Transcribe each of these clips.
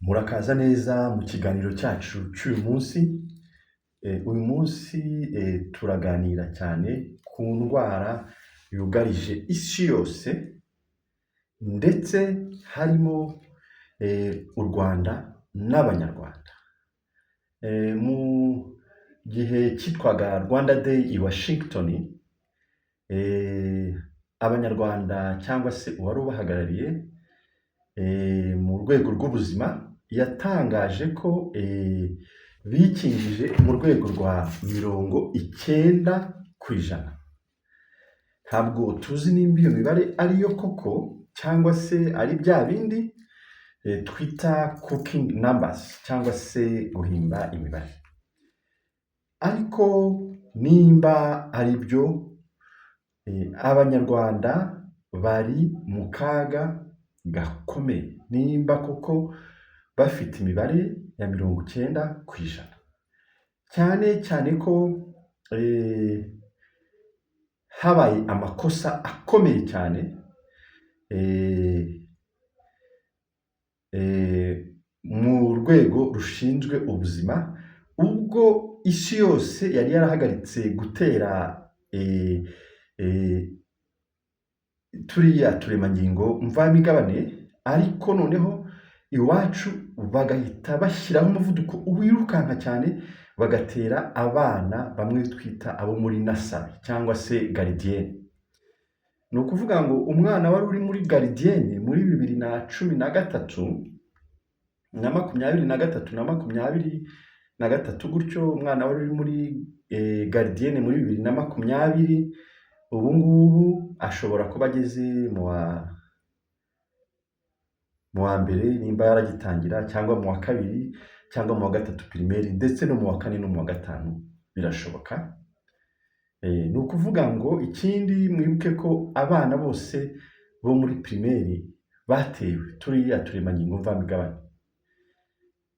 Murakaza neza mu kiganiro cyacu cy'uyu munsi. Uyu munsi turaganira cyane ku ndwara yugarije isi yose ndetse harimo u Rwanda n'Abanyarwanda. Mu gihe cyitwaga Rwanda Day i Washington, Abanyarwanda cyangwa se uwari ubahagarariye mu rwego rw'ubuzima yatangaje ko bikingije mu rwego rwa 90%. Ntabwo tuzi nimba iyo mibare ariyo koko cyangwa se ari bya bindi twita cooking numbers cyangwa se guhimba imibare. Ariko nimba ari byo, Abanyarwanda bari mu kaga gakomeye nimba koko bafite imibare ya 90%, cyane cyane ko habaye amakosa akomeye cyane mu rwego rushinzwe ubuzima, ubwo isi yose yari yarahagaritse gutera turiya turemangingo mvamigabane, ariko noneho iwacu bagahita bashyiraho umuvuduko wirukanka cyane bagatera abana bamwe twita abo muri nasari cyangwa se garidiyene. Ni ukuvuga ngo umwana wari uri muri garidiyene muri 2013 na 2023 gutyo, umwana wari uri muri garidiyene muri 2020, ubu ngubu ashobora kuba ageze mu wa mbere nimba yaragitangira, cyangwa mu wa kabiri, cyangwa mu wa gatatu pirimeri, ndetse no mu wa kane no mu wa gatanu birashoboka. Ni ukuvuga ngo ikindi mwibuke ko abana bose bo muri pirimeri batewe turiya turemangingo mvamigabane.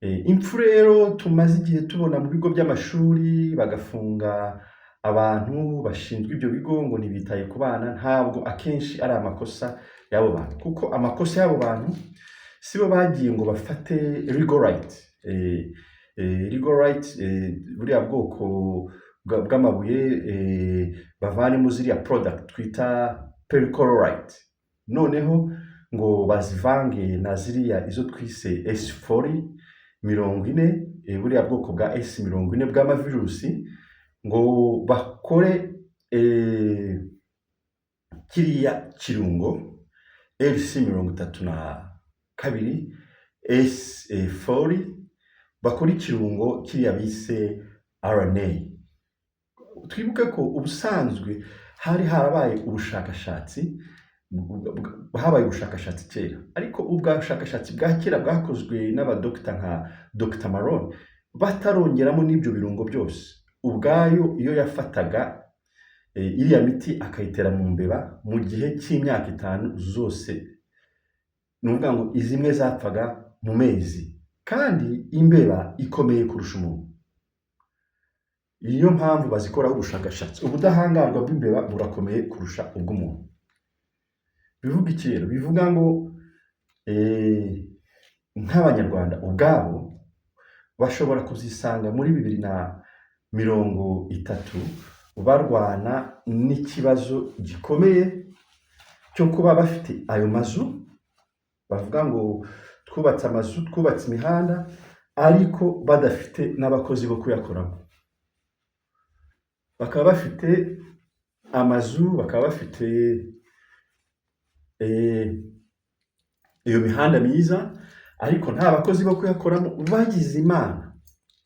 Impfu rero tumaze igihe tubona mu bigo by'amashuri bagafunga abantu bashinzwe ibyo bigo ngo ntibitaye ku bana, ntabwo akenshi ari amakosa y'abo bantu, kuko amakosa y'abo bantu sibo bagiye ngo bafate legal right. Legal right, buriya bwoko bw'amabuye bavanemo ziriya product twita perchlorate, noneho ngo bazivange na ziriya izo twise S40, buriya bwoko bwa S40 bw'amavirusi, ngo bakore kiriya kirungo LC32 S40, bakora ikirungo kiriya bise RNA. Twibuke ko ubusanzwe hari harabaye ubushakashatsi, habaye ubushakashatsi kera, ariko ubwashakashatsi bwa kera bwakozwe n'abadokita nka Dr. Maron, batarongeramo n'ibyo birungo byose. Ubwayo iyo yafataga iriya miti akayitera mu mbeba mu gihe cy'imyaka 5 zose, ni ukuvuga ngo izimwe zapfaga mu mezi, kandi imbeba ikomeye kurusha umuntu. Iyo mpamvu bazikoraho ubushakashatsi, ubudahangarwa bw'imbeba burakomeye kurusha ubw'umuntu. Bivuga iki rero? Bivuga ngo nk'Abanyarwanda ubwabo bashobora kuzisanga muri 2030 barwana n'ikibazo gikomeye cyo kuba bafite ayo mazu, bavuga ngo twubatse amazu, twubatse imihanda, ariko badafite n'abakozi bo kuyakoramo. Bakaba bafite amazu, bakaba bafite iyo mihanda myiza, ariko nta bakozi bo kuyakoramo.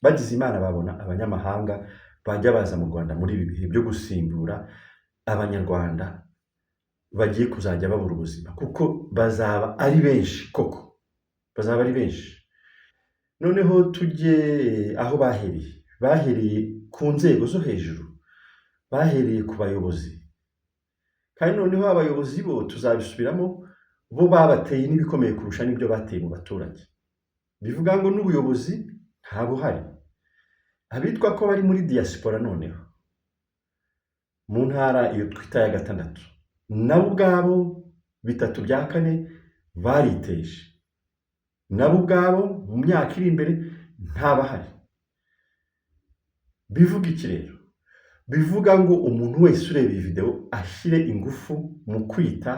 Bagize imana babona abanyamahanga bajya baza mu Rwanda muri ibi bihe byo gusimbura Abanyarwanda bagiye kuzajya babura ubuzima, kuko bazaba ari benshi, koko bazaba ari benshi. Noneho tujye aho bahereye ku nzego zo hejuru, bahereye ku bayobozi, kandi noneho abayobozi bo tuzabisubiramo, bo babateye n'ibikomeye kurusha n'ibyo bateye mu baturage. Bivuga ngo n'ubuyobozi nta buhari. Abitwa ko bari muri diaspora noneho mu ntara iyo twita ya 6, nabo ubwabo 3/4 bariteje. nabo ubwabo mu myaka iri imbere ntabahari. Bivuga iki rero? Bivuga ngo umuntu wese ureba iyi video ashyire ingufu mu kwita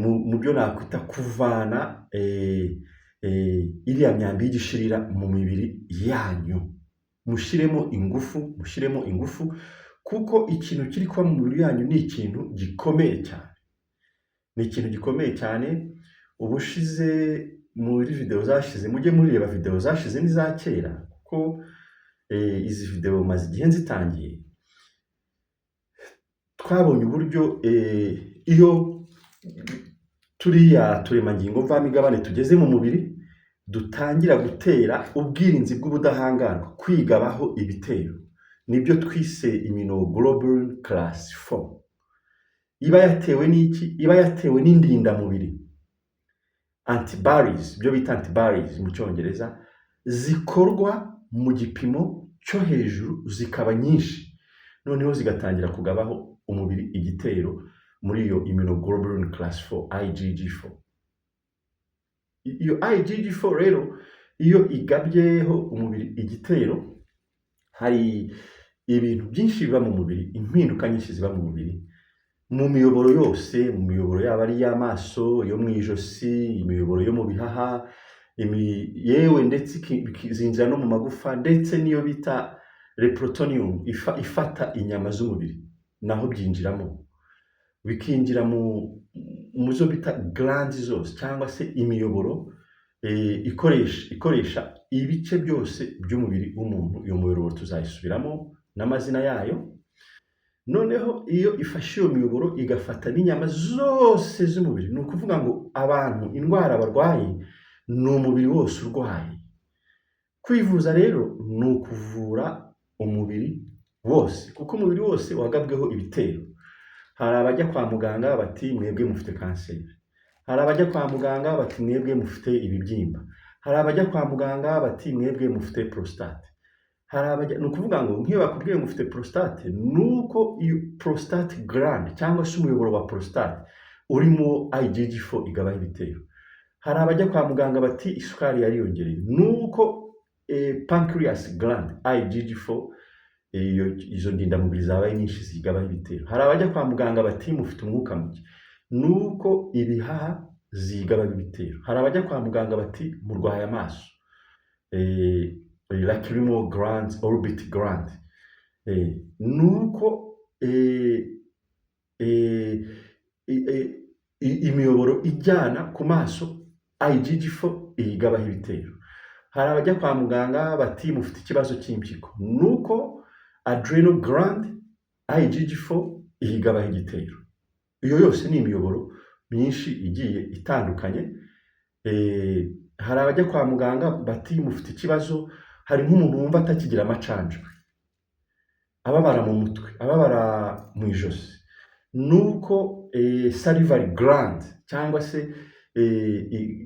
mu byo nakwita kuvana iriya myambi y'igishirira mu mibiri yanyu. Mushiremo ingufu kuko ikintu kiri kuba mu mibiri yanyu ni ikintu gikomeye cyane. Ni ikintu gikomeye cyane. Ubushize muri video zashize, mujye mureba video zashize n'iza kera kuko izi video maze igihe nzitangiye. Twabonye uburyo iyo turiya turemangingo mvamigabane tugeze mu mubiri dutangira gutera ubwirinzi bw'ubudahangarwa, kwigabaho ibitero. Nibyo twise immunoglobulin class 4. Iba yatewe n'iki? Iba yatewe n'indindamubiri, antibodies, byo bita antibodies mu cyongereza, zikorwa mu gipimo cyo hejuru zikaba nyinshi, noneho zigatangira kugabaho umubiri igitero muri iyo immunoglobulin class 4, IgG4. Iyo IgG4 rero iyo igabyeho umubiri igitero, hari ibintu byinshi biba mu mubiri, impinduka nyinshi ziba mu mubiri, mu miyoboro yose, mu miyoboro yaba ari y'amaso, yo mu ijosi, imiyoboro yo mu bihaha, yewe ndetse ikinjira no mu magufa, ndetse niyo bita reprotonium ifata inyama z'umubiri naho byinjiramo, bikinjira mu zo bita glands zose, cyangwa se imiyoboro ikoresha ibice byose by'umubiri w'umuntu. Iyo miyoboro tuzayisubiramo n'amazina yayo. Noneho iyo ifashe iyo miyoboro igafata n'inyama zose z'umubiri, ni ukuvuga ngo abantu indwara barwaye ni umubiri wose urwaye. Kwivuza rero ni ukuvura umubiri wose, kuko umubiri wose wagabweho ibitero. Hari abajya kwa muganga bati mwebwe mufite kanseri, hari abajya kwa muganga bati mwebwe mufite ibibyimba, hari abajya kwa muganga bati mwebwe mufite prostate. Ni ukuvuga ngo nk'iyo bakubwiye ngo ufite prostate, nuko iyo prostate gland cyangwa se umuyoboro wa prostate urimo IgG4 igabaho ibitero. Hari abajya kwa muganga bati isukari yariyongereye, nuko pancreas gland IgG4 izo ndindamubiri zabaye nyinshi zigabaho ibitero. Hari abajya kwa muganga bati mufite umwuka muke, nuko ibihaha zigabaho ibitero. Hari abajya kwa muganga bati murwaye amaso, lacrimal glands, orbit gland, nuko imiyoboro ijyana ku maso IgG4 igabaho ibitero. Hari abajya kwa muganga bati mufite ikibazo cy'impyiko, nuko adrenal gland IgG4 igabaho igitero. Iyo yose ni imiyoboro myinshi igiye itandukanye. Hari abajya kwa muganga bati mufite ikibazo, hari nk'umuntu wumva atakigira amacanjwe, ababara mu mutwe, ababara mu ijosi, nuko salivary gland cyangwa se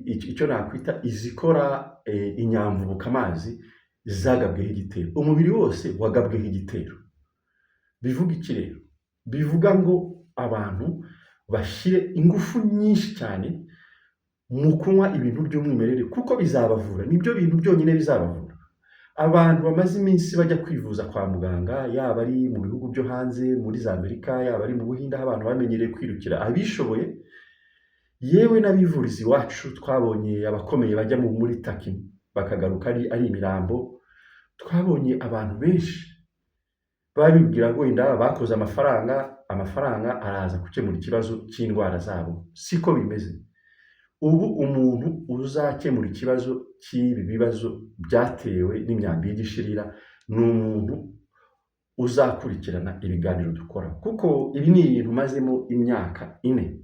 icyo nakwita izikora inyamvubuka amazi zagabweho igitero. Umubiri wose wagabweho igitero. Bivuga iki rero? Bivuga ngo abantu bashyire ingufu nyinshi cyane mu kunywa ibintu by'umwimerere, kuko bizabavura. Nibyo bintu byonyine bizabavura. Abantu bamaze iminsi bajya kwivuza kwa muganga, yaba ari mu bihugu byo hanze muri za Amerika, yaba ari mu Buhinde, aho abantu bamenyereye kwirukira abishoboye, yewe n'abivuriza iwacu twabonye abakomeye bajya muri Taki bakagaruka ari imirambo. Twabonye abantu benshi babibwira ngo wenda bakoze amafaranga araza gukemura ikibazo cy'indwara zabo. Siko bimeze. Ubu umuntu uzakemura ikibazo cy'ibi bibazo byatewe n'imyambi y'igishirira ni umuntu uzakurikirana ibiganiro dukora, kuko ibi ni ibintu mazemo imyaka 4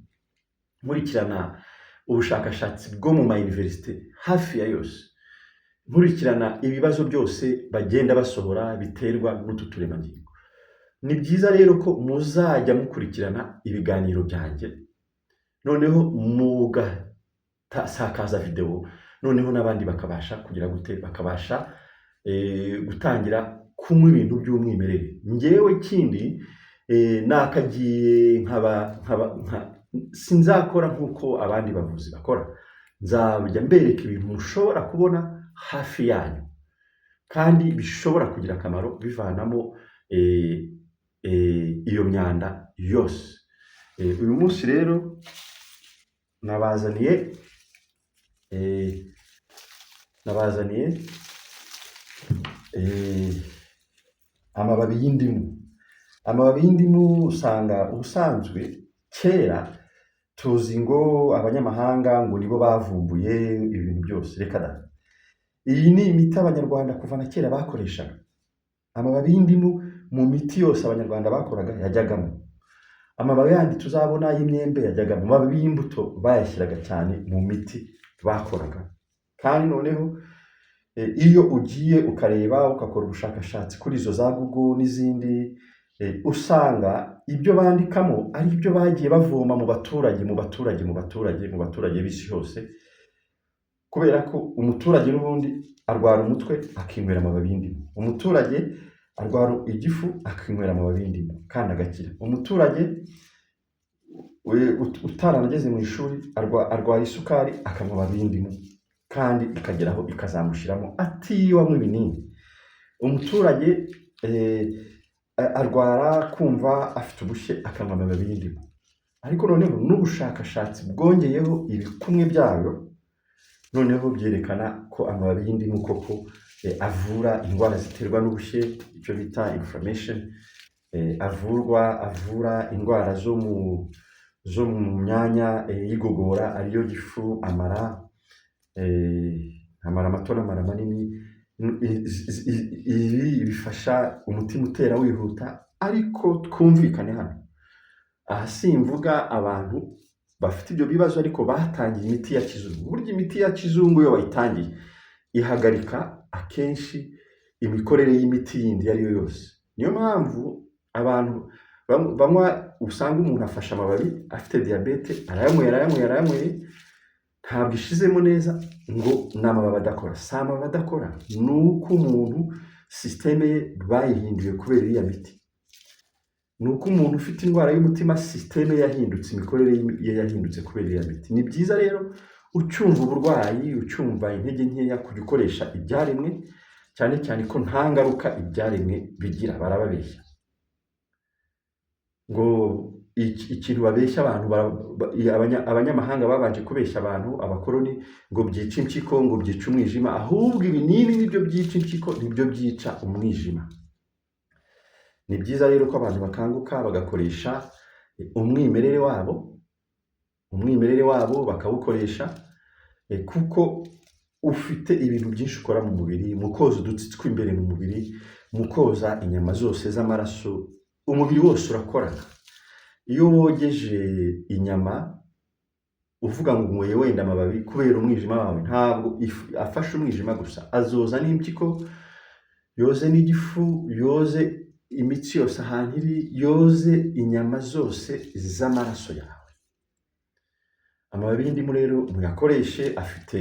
nkurikirana ubushakashatsi bwo mu university hafi ya yose, nkurikirana ibibazo byose bagenda basohora biterwa n'utu turemangingo. Ni byiza rero ko muzajya mukurikirana ibiganiro byanjye, noneho mugasakaza video, noneho n'abandi bakabasha kugira gute, bakabasha gutangira kunywa ibintu by'umwimerere. Ngewe kindi nakagiye sinzakora nk'uko abandi bavuzi bakora. nzajya mbereka ibintu mushobora kubona hafi yanyu kandi bishobora kugira akamaro bivanamo iyo myanda yose. Uyu munsi rero nabazaniye amababi y'indimu. Amababi y'indimu usanga ubusanzwe kera tuzi ngo abanyamahanga ngo nibo bavumbuye ibintu byose. Reka da, iyi ni imiti abanyarwanda kuva na kera bakoreshaga. Amababi y'indimu mu miti yose abanyarwanda bakoraga yajyagamo. Amababi yandi tuzabona y'imyembe yajyagamo. Amababi y'imbuto bayashyiraga cyane mu miti bakoraga. Kandi noneho iyo ugiye ukareba ugakora ubushakashatsi kuri izo za Google n'izindi, usanga ibyo bandikamo ari ibyo bagiye bavoma mu baturage b'isi hose, kubera ko umuturage n'ubundi arwara umutwe akinywera amababi y'indimu, umuturage arwara igifu akinywera amababi y'indimu kandi agakira, umuturage utaranageze mu ishuri arwara isukari akanywa amababi y'indimu kandi ikageraho ikazamushiramo atiwamwe ibinini, umuturage arwara kumva afite ubushye akanywa amababi y'indimu. Ariko noneho n'ubushakashatsi bwongeyeho ibikumwe byayo, noneho byerekana ko amababi y'indimu koko avura indwara ziterwa n'ubushye, icyo bita inflammation, avura indwara zo mu myanya y'igogora, ariyo gifu, amara mato n'amara manini. Ibi bifasha umutima utera wihuta. Ariko twumvikane hano, aha simvuga abantu bafite ibyo bibazo ariko batangiye imiti ya kizungu. Burya imiti ya kizungu iyo wayitangiye ihagarika akenshi imikorere y'imiti yindi iyo ari yo yose. Niyo mpamvu abantu bamwe usanga umuntu afashe amababi afite diyabete, arayanyweye ntabwo ishizemo neza ngo ni amababi adakora. Si amababi adakora, ni uko umuntu sisiteme ye bayihinduye kubera iriya miti. Ni uko umuntu ufite indwara y'umutima sisiteme yahindutse, imikorere ye yahindutse kubera iriya miti. Ni byiza rero ucyumva uburwayi, ucyumva intege nkeya, kujya ukoresha ibyaremwe, cyane cyane ko nta ngaruka ibyaremwe bigira. Barababeshya ngo ikintu babeshya abantu, abanyamahanga babanje kubeshya abantu, abakoloni, ngo byica impyiko, ngo byica umwijima. Ahubwo ibinini nibyo byica impyiko, nibyo byica umwijima. Ni byiza rero ko abantu bakanguka bagakoresha umwimerere wabo bakawukoresha, kuko ufite ibintu byinshi ukora mu mubiri, mu koza udutsi tw'imbere mu mubiri, mu koza inyama zose z'amaraso, umubiri wose urakorana. Iyo wogeje inyama uvuga ngo unyweye wenda amababi kubera umwijima wawe, ntabwo afashe umwijima gusa, azoza n'impyiko, yoze n'igifu, yoze imitsi yose ahantu iri, yoze inyama zose z'amaraso yawe. Amababi y'indimu rero muyakoreshe, afite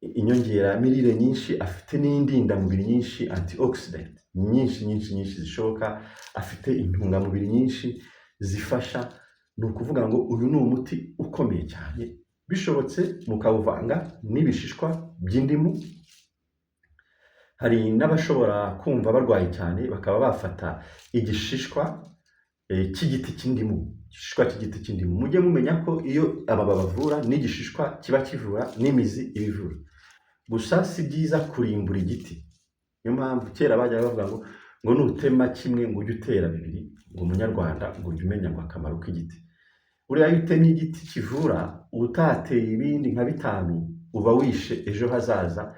inyongeramirire nyinshi, afite n'indindamubiri nyinshi, antioxidant nyinshi zishoboka, afite intungamubiri nyinshi zifasha. Ni ukuvuga ngo uyu ni umuti ukomeye cyane, bishobotse mukawuvanga n'ibishishwa by'indimu. Hari n'abashobora kumva barwaye cyane bakaba bafata igishishwa cy'igiti cy'indimu. Igishishwa cy'igiti cy'indimu, mujye mumenya ko iyo aba bavura n'igishishwa kiba kivura, n'imizi ibivura. Gusa si byiza kurimbura igiti. Niyo mpamvu kera bajya bavuga ngo nutema kimwe ngo ujye utera bibiri, ngo umunyarwanda ngo ujye umenya ngo akamaro k'igiti. Uriya iyo utemye igiti kivura utateye ibindi nka 5, uba wishe ejo hazaza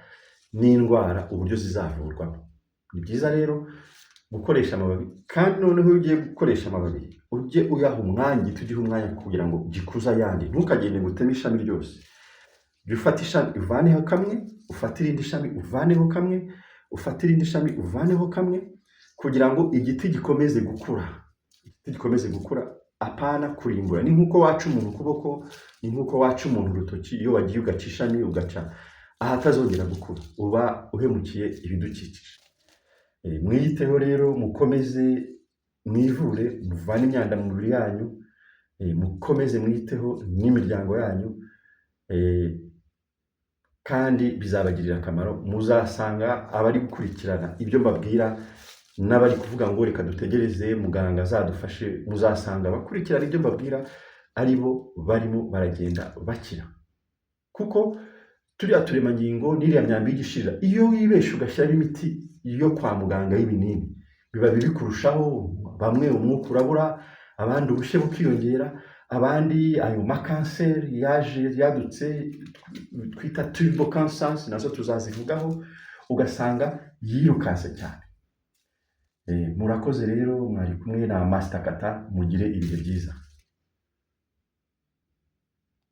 n'indwara uburyo zizavurwamo. Ni byiza rero gukoresha amababi, kandi noneho iyo ugiye gukoresha amababi ujye uyaha umwanya, tugihe umwanya kugira ngo gikuza yandi. Ntukagende ngo uteme ishami ryose. Jya ufata ishami uvaneho kamwe, ufate irindi shami uvaneho kamwe, ufate irindi shami uvaneho kamwe, kugira ngo igiti gikomeze gukura, apana kurimbura. Ni nk'uko waca umuntu ukuboko, ni nk'uko waca umuntu urutoki. Iyo wagiye ugaca ishami ugaca ahatazongera gukura, uba uhemukiye ibidukikije. Mwiyiteho rero, mukomeze mwivure, muvane imyanda mu mubiri yanyu, mukomeze mwiteho n'imiryango yanyu. eh, kandi bizabagirira akamaro. Muzasanga abari gukurikirana ibyo mbabwira n'abari kuvuga ngo reka dutegereze muganga azadufashe, muzasanga abakurikirana ibyo mbabwira ari bo barimo baragenda bakira, kuko turiya turemangingo n'iriya myambi y'igishirira, iyo wibeshe ugashyiramo imiti yo kwa muganga y'ibinini, biba bibi kurushaho. Bamwe umwuka urabura, abandi ubushye bukiyongera, abandi ayo makanseri yadutse twita turbo cancers, nazo tuzazivugaho, ugasanga yirukanse cyane. Murakoze rero, mwari kumwe na Master Kata, mugire ibihe byiza.